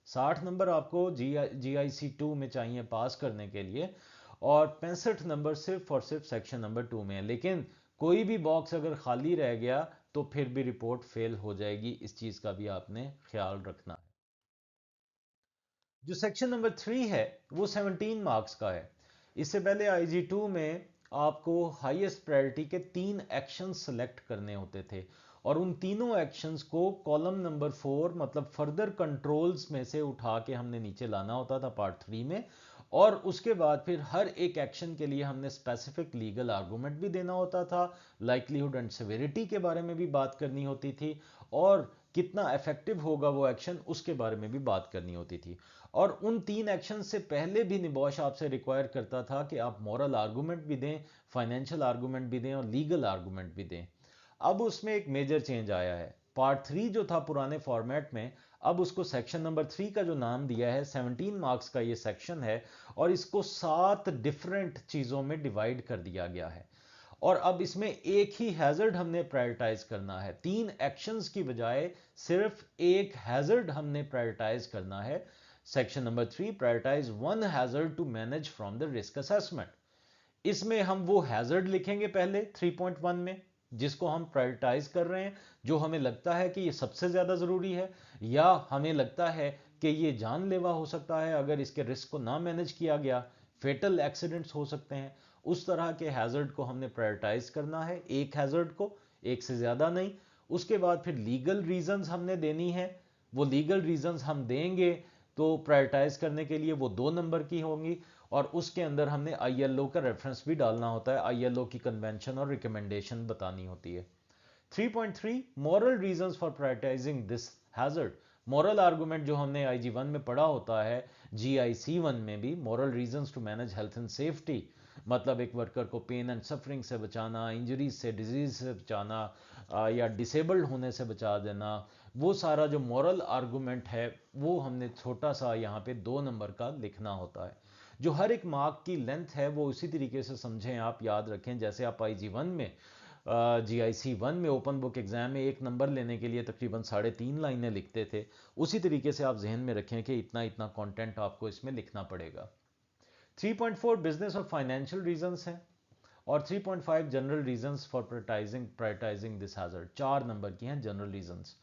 60 नंबर आपको GIC 2 में चाहिए पास करने के लिए, और 65 नंबर सिर्फ और सिर्फ सेक्शन नंबर 2 में है। लेकिन कोई भी बॉक्स अगर खाली रह गया तो फिर भी रिपोर्ट फेल हो जाएगी, इस चीज का भी आपने ख्याल रखना है। जो सेक्शन नंबर 3 है वो 17 मार्क्स का है। इससे पहले IG 2 में आपको हाईएस्ट प्रायोरिटी के 3 एक्शन सेलेक्ट करने होते थे, और उन तीनों एक्शंस को कॉलम नंबर 4 मतलब फर्दर कंट्रोल्स में से उठा के हमने नीचे लाना होता था पार्ट 3 में, और उसके बाद फिर हर एक एक्शन के लिए हमने स्पेसिफिक लीगल आर्गूमेंट भी देना होता था, लाइकलीहुड एंड सेवेरिटी के बारे में भी बात करनी होती थी, और कितना इफेक्टिव होगा वो एक्शन उसके बारे में भी बात करनी होती थी। और उन 3 एक्शन से पहले भी निबॉश आपसे रिक्वायर करता था कि आप मॉरल आर्गूमेंट भी दें, फाइनेंशियल आर्गूमेंट भी दें और लीगल आर्गूमेंट भी दें। अब उसमें एक मेजर चेंज आया है। पार्ट 3 जो था पुराने फॉर्मेट में, अब उसको सेक्शन नंबर 3 का जो नाम दिया है, 17 मार्क्स का ये सेक्शन है, और इसको 7 डिफरेंट चीजों में डिवाइड कर दिया गया है। और अब इसमें एक ही हैजर्ड हमने प्रायोरिटाइज करना है, 3 एक्शंस की बजाय सिर्फ एक हैजर्ड हमने प्रायोरिटाइज करना है। Section number 3, prioritize one hazard to manage from the risk assessment. इसमें हम वो हैजर्ड लिखेंगे पहले 3.1 में जिसको हम प्रायोरिटाइज कर रहे हैं, जो हमें लगता है कि ये सबसे ज्यादा जरूरी है, या हमें लगता है कि ये जानलेवा हो सकता है अगर इसके रिस्क को ना मैनेज किया गया, फेटल एक्सीडेंट्स हो सकते हैं। उस तरह के हैजर्ड को हमने प्रायोरिटाइज करना है, एक हैजर्ड को, एक से ज्यादा नहीं। उसके बाद फिर लीगल रीजंस हमने देनी है, वो लीगल रीजंस हम देंगे तो प्रायोरिटाइज करने के लिए वो 2 नंबर की होंगी, और उसके अंदर हमने ILO का रेफरेंस भी डालना होता है, ILO की कन्वेंशन और रिकमेंडेशन बतानी होती है। 3.3, moral reasons for prioritising this hazard. Moral argument जो हमने IG 1 में पढ़ा होता है, GIC 1 में भी moral reasons to manage health and safety, मतलब एक वर्कर को पेन एंड सफरिंग से बचाना, इंजरीज से, डिजीज से बचाना, या डिसेबल्ड होने से बचा देना, वो सारा जो मॉरल आर्गुमेंट है वो हमने छोटा सा यहाँ पे 2 नंबर का लिखना होता है। जो हर एक मार्क की लेंथ है वो इसी तरीके से समझें, आप याद रखें, जैसे आप IG 1 में, GIC 1 में ओपन बुक एग्जाम में एक नंबर लेने के लिए तकरीबन 3.5 लाइनें लिखते थे, उसी तरीके से आप जहन में रखें कि इतना इतना कंटेंट आपको इसमें लिखना पड़ेगा। 3.4 बिजनेस और फाइनेंशियल रीजंस हैं, और 3.5 general reasons for prioritising this hazard. 4 number की हैं जनरल रीजंस।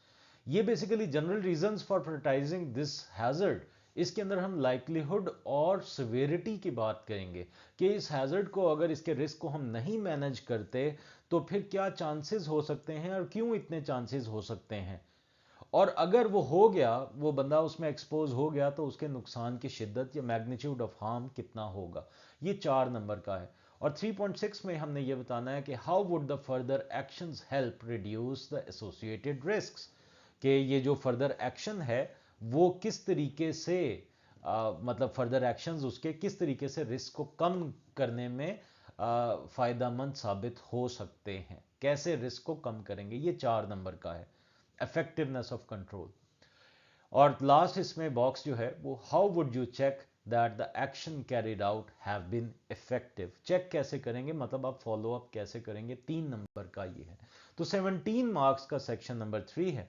ये basically general reasons for prioritising this hazard, इसके अंदर हम लाइकलीहुड और सिवियरिटी की बात करेंगे कि इस हैजर्ड को, अगर इसके रिस्क को हम नहीं मैनेज करते तो फिर क्या चांसेस हो सकते हैं और क्यों इतने चांसेस हो सकते हैं, और अगर वो हो गया, वो बंदा उसमें एक्सपोज हो गया, तो उसके नुकसान की शिद्दत या मैग्नीट्यूड ऑफ हार्म कितना होगा। ये 4 नंबर का है। और 3.6 में हमने ये बताना है कि how would the further actions help reduce the associated risks, कि ये जो फर्दर एक्शन है वो किस तरीके से, मतलब फर्दर एक्शंस उसके किस तरीके से रिस्क को कम करने में फायदेमंद साबित हो सकते हैं, कैसे रिस्क को कम करेंगे, ये 4 नंबर का है। Effectiveness of control. और लास्ट इसमें बॉक्स जो है वो, how would you check that the action carried out have been effective. Check कैसे करेंगे, मतलब आप फॉलो अप कैसे करेंगे, 3 नंबर का ये है। तो 17 मार्क्स का सेक्शन नंबर 3 है।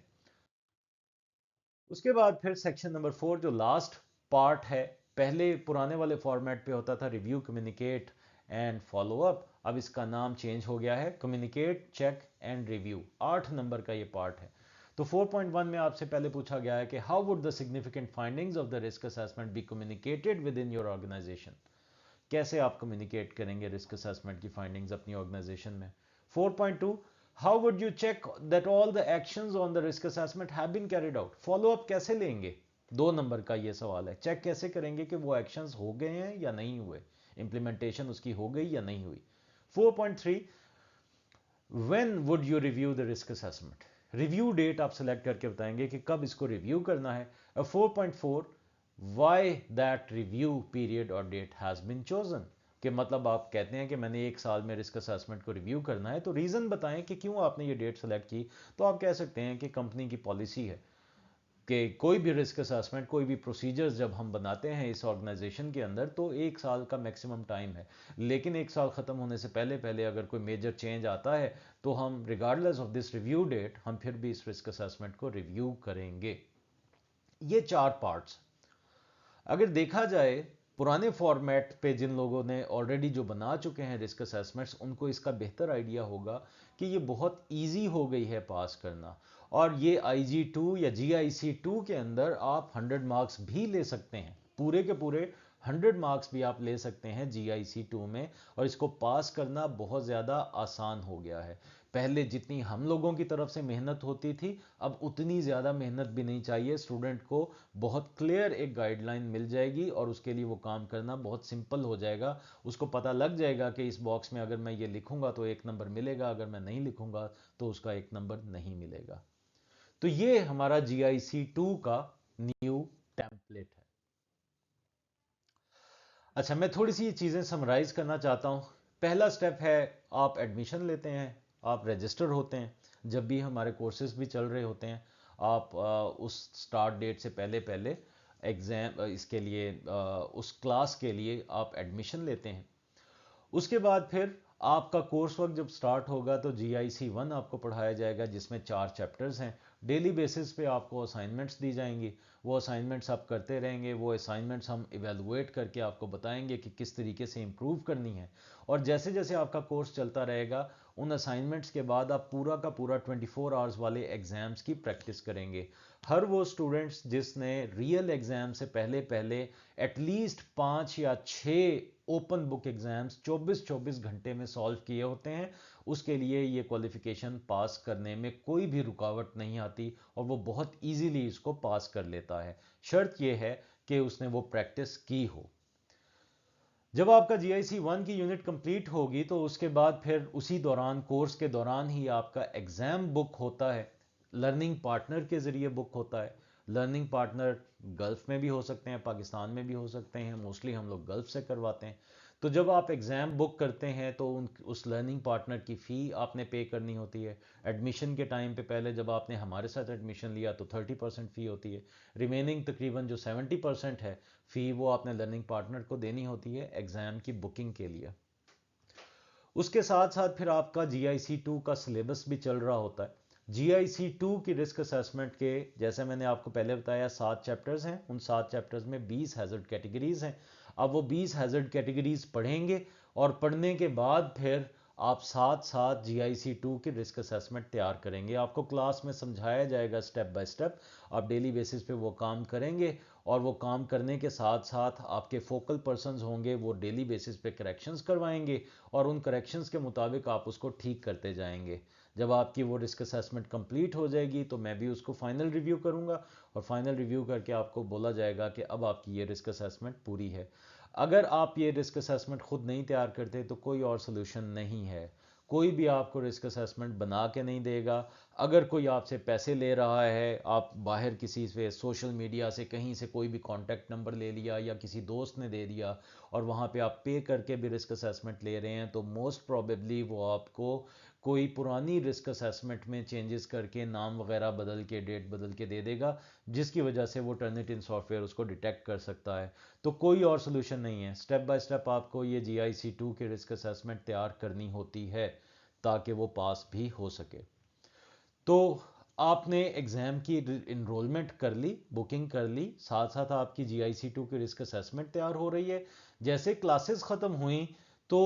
उसके बाद फिर सेक्शन नंबर 4 जो लास्ट पार्ट है, पहले पुराने वाले फॉर्मेट पे होता था review, communicate and follow up, अब इसका नाम चेंज हो गया है communicate, check and review. 8 number का ये पार्ट है। तो 4.1 में आपसे पहले पूछा गया है कि how would the significant findings of the risk assessment be communicated within your organisation. कैसे आप कम्युनिकेट करेंगे रिस्क असेसमेंट की फाइंडिंग्स अपनी ऑर्गेनाइजेशन में। 4.2 how would you check that all the actions on the risk assessment have been carried out. Follow up कैसे लेंगे, 2 number का ये सवाल है। चेक कैसे करेंगे कि वो एक्शंस हो गए हैं या नहीं हुए, इंप्लीमेंटेशन उसकी हो गई या नहीं हुई। 4.3 when would you review the risk assessment. Review date आप सेलेक्ट करके बताएंगे कि कब इसको रिव्यू करना है। 4.4 वाई दैट रिव्यू पीरियड और डेट हैज बीन चोजन, कि मतलब आप कहते हैं कि मैंने 1 साल में रिस्क असेसमेंट को रिव्यू करना है, तो रीजन बताएं कि क्यों आपने ये डेट सेलेक्ट की। तो आप कह सकते हैं कि कंपनी की पॉलिसी है कि कोई भी रिस्क असेसमेंट, कोई भी प्रोसीजर्स जब हम बनाते हैं इस ऑर्गेनाइजेशन के अंदर, तो 1 साल का मैक्सिमम टाइम है। लेकिन 1 साल ख़त्म होने से पहले पहले अगर कोई मेजर चेंज आता है तो हम regardless of this review date हम फिर भी इस रिस्क असेसमेंट को रिव्यू करेंगे। ये 4 पार्ट्स। अगर देखा जाए पुराने फॉर्मेट पे जिन लोगों ने ऑलरेडी जो बना चुके हैं रिस्क असेसमेंट्स, उनको इसका बेहतर आइडिया होगा कि ये बहुत इजी हो गई है पास करना। और ये IG2 या GIC2 के अंदर आप 100 मार्क्स भी ले सकते हैं, पूरे के पूरे 100 मार्क्स भी आप ले सकते हैं GIC2 में, और इसको पास करना बहुत ज़्यादा आसान हो गया है। पहले जितनी हम लोगों की तरफ से मेहनत होती थी, अब उतनी ज़्यादा मेहनत भी नहीं चाहिए। स्टूडेंट को बहुत क्लियर एक गाइडलाइन मिल जाएगी और उसके लिए वो काम करना बहुत सिंपल हो जाएगा। उसको पता लग जाएगा कि इस बॉक्स में अगर मैं ये लिखूंगा तो 1 नंबर मिलेगा, अगर मैं नहीं लिखूंगा तो उसका 1 नंबर नहीं मिलेगा। तो ये हमारा GIC2 का न्यू टेम्पलेट है। अच्छा, मैं थोड़ी सी चीज़ें समराइज करना चाहता हूँ। पहला स्टेप है, आप एडमिशन लेते हैं, आप रजिस्टर होते हैं। जब भी हमारे कोर्सेज भी चल रहे होते हैं, आप उस स्टार्ट डेट से पहले पहले एग्ज़ाम इसके लिए उस क्लास के लिए आप एडमिशन लेते हैं। उसके बाद फिर आपका कोर्स वर्क जब स्टार्ट होगा तो GIC1 आपको पढ़ाया जाएगा, जिसमें 4 चैप्टर्स हैं। डेली बेसिस पे आपको असाइनमेंट्स दी जाएंगी, वो असाइनमेंट्स आप करते रहेंगे। वो असाइनमेंट्स हम इवेलुएट करके आपको बताएंगे कि किस तरीके से इम्प्रूव करनी है। और जैसे जैसे आपका कोर्स चलता रहेगा, उन असाइनमेंट्स के बाद आप पूरा का पूरा 24 आवर्स वाले एग्ज़ाम्स की प्रैक्टिस करेंगे। हर वो स्टूडेंट्स जिसने रियल एग्ज़ाम से पहले पहले एटलीस्ट 5 या 6 ओपन बुक एग्जाम्स 24-24 घंटे में सॉल्व किए होते हैं, उसके लिए ये क्वालिफिकेशन पास करने में कोई भी रुकावट नहीं आती और वो बहुत इजीली इसको पास कर लेता है। शर्त ये है कि उसने वो प्रैक्टिस की हो। जब आपका GIC1 की यूनिट कंप्लीट होगी तो उसके बाद फिर उसी दौरान, कोर्स के दौरान ही आपका एग्ज़ाम बुक होता है, लर्निंग पार्टनर के ज़रिए बुक होता है। लर्निंग पार्टनर गल्फ़ में भी हो सकते हैं, पाकिस्तान में भी हो सकते हैं, मोस्टली हम लोग गल्फ़ से करवाते हैं। तो जब आप एग्ज़ाम बुक करते हैं तो उस लर्निंग पार्टनर की फ़ी आपने पे करनी होती है। एडमिशन के टाइम पे पहले जब आपने हमारे साथ एडमिशन लिया तो 30% फ़ी होती है। रिमेनिंग तकरीबन जो 70% है फ़ी, वो आपने लर्निंग पार्टनर को देनी होती है एग्ज़ाम की बुकिंग के लिए। उसके साथ साथ फिर आपका GIC2 का सिलेबस भी चल रहा होता है। GIC2 की रिस्क असेसमेंट के, जैसे मैंने आपको पहले बताया, 7 चैप्टर्स हैं। उन 7 चैप्टर्स में 20 हैज़र्ड कैटेगरीज हैं। अब वो 20 हैज़र्ड कैटेगरीज पढ़ेंगे और पढ़ने के बाद फिर आप साथ साथ GIC2 की रिस्क असेसमेंट तैयार करेंगे। आपको क्लास में समझाया जाएगा स्टेप बाय स्टेप, आप डेली बेसिस पे वो काम करेंगे। और वो काम करने के साथ साथ आपके फोकल पर्सन्स होंगे, वो डेली बेसिस पे करेक्शंस करवाएंगे और उन करेक्शंस के मुताबिक आप उसको ठीक करते जाएंगे। जब आपकी वो रिस्क असेसमेंट कंप्लीट हो जाएगी तो मैं भी उसको फाइनल रिव्यू करूंगा और फाइनल रिव्यू करके आपको बोला जाएगा कि अब आपकी ये रिस्क असेसमेंट पूरी है। अगर आप ये रिस्क असेसमेंट खुद नहीं तैयार करते तो कोई और सोल्यूशन नहीं है। कोई भी आपको रिस्क असेसमेंट बना के नहीं देगा। अगर कोई आपसे पैसे ले रहा है, आप बाहर किसी से सोशल मीडिया से कहीं से कोई भी कॉन्टैक्ट नंबर ले लिया या किसी दोस्त ने दे दिया और वहाँ पे आप पे करके भी रिस्क असेसमेंट ले रहे हैं, तो मोस्ट प्रोबेबली वो आपको कोई पुरानी रिस्क असेसमेंट में चेंजेस करके नाम वगैरह बदल के डेट बदल के दे देगा, जिसकी वजह से वो टर्निटिन सॉफ्टवेयर उसको डिटेक्ट कर सकता है। तो कोई और सोल्यूशन नहीं है, स्टेप बाय स्टेप आपको ये GIC2 की रिस्क असेसमेंट तैयार करनी होती है ताकि वो पास भी हो सके। तो आपने एग्ज़ाम की इनरोलमेंट कर ली, बुकिंग कर ली, साथ साथ आपकी GIC2 की रिस्क असेसमेंट तैयार हो रही है। जैसे क्लासेस ख़त्म हुई तो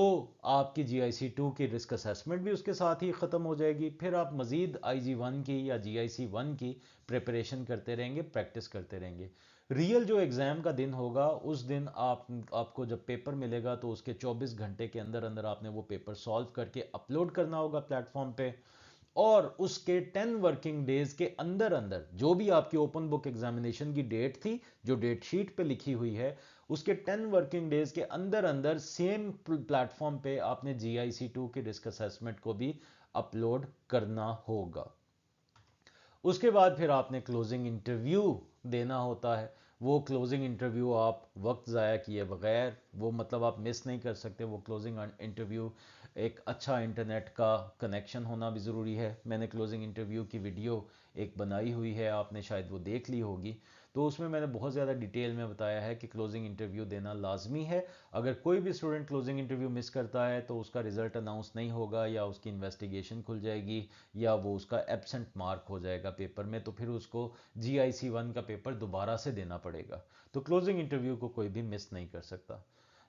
आपकी GIC2 की रिस्क असेसमेंट भी उसके साथ ही ख़त्म हो जाएगी। फिर आप मज़ीद IG1 की या GIC1 की प्रिपरेशन करते रहेंगे, प्रैक्टिस करते रहेंगे। रियल जो एग्ज़ाम का दिन होगा उस दिन आपको जब पेपर मिलेगा तो उसके 24 घंटे के अंदर अंदर आपने वो पेपर सॉल्व करके अपलोड करना होगा प्लेटफॉर्म पे, और उसके 10 वर्किंग डेज के अंदर अंदर जो भी आपकी ओपन बुक एग्जामिनेशन की डेट थी, जो डेट शीट पे लिखी हुई है, उसके 10 वर्किंग डेज के अंदर अंदर सेम प्लेटफॉर्म पे आपने GIC2 की रिस्क असेसमेंट को भी अपलोड करना होगा। उसके बाद फिर आपने क्लोजिंग इंटरव्यू देना होता है। वो क्लोजिंग इंटरव्यू आप वक्त ज़ाया किए बगैर, वो मतलब आप मिस नहीं कर सकते वो क्लोजिंग इंटरव्यू। एक अच्छा इंटरनेट का कनेक्शन होना भी ज़रूरी है। मैंने क्लोजिंग इंटरव्यू की वीडियो एक बनाई हुई है, आपने शायद वो देख ली होगी। तो उसमें मैंने बहुत ज़्यादा डिटेल में बताया है कि क्लोजिंग इंटरव्यू देना लाजमी है। अगर कोई भी स्टूडेंट क्लोजिंग इंटरव्यू मिस करता है तो उसका रिजल्ट अनाउंस नहीं होगा, या उसकी इन्वेस्टिगेशन खुल जाएगी, या वो उसका एब्सेंट मार्क हो जाएगा पेपर में, तो फिर उसको GIC1 का पेपर दोबारा से देना पड़ेगा। तो क्लोजिंग इंटरव्यू को कोई भी मिस नहीं कर सकता।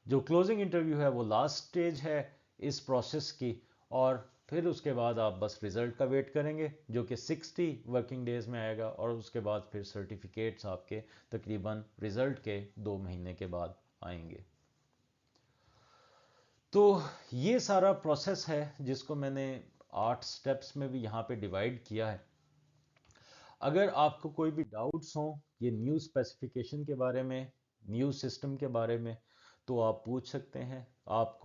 जो क्लोजिंग इंटरव्यू है वो लास्ट स्टेज है इस प्रोसेस की, और फिर उसके बाद आप बस रिजल्ट का वेट करेंगे जो कि 60 वर्किंग डेज में आएगा, और उसके बाद फिर सर्टिफिकेट्स आपके तकरीबन रिजल्ट के 2 महीने के बाद आएंगे। तो ये सारा प्रोसेस है जिसको मैंने 8 स्टेप्स में भी यहाँ पे डिवाइड किया है। अगर आपको कोई भी डाउट्स हों ये न्यू स्पेसिफिकेशन के बारे में, न्यू सिस्टम के बारे में, तो आप पूछ सकते हैं। आप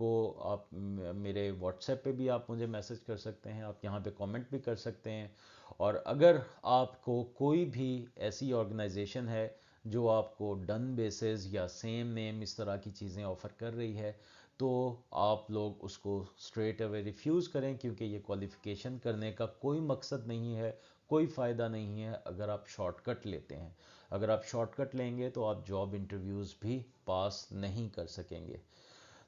मेरे व्हाट्सएप पे भी आप मुझे मैसेज कर सकते हैं, आप यहाँ पे कमेंट भी कर सकते हैं। और अगर आपको कोई भी ऐसी ऑर्गेनाइजेशन है जो आपको डन बेसिस या सेम नेम इस तरह की चीज़ें ऑफ़र कर रही है, तो आप लोग उसको स्ट्रेट अवे रिफ्यूज़ करें, क्योंकि ये क्वालिफ़िकेशन करने का कोई मकसद नहीं है, कोई फ़ायदा नहीं है अगर आप शॉर्टकट लेते हैं। अगर आप शॉर्टकट लेंगे तो आप जॉब इंटरव्यूज़ भी पास नहीं कर सकेंगे।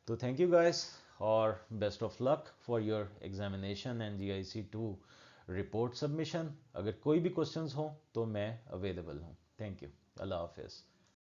तो थैंक यू गाइस, और best of luck for your examination and GIC2 report submission. अगर कोई भी क्वेश्चंस हों तो मैं अवेलेबल हूँ। Thank you. अल्लाह हाफिज़।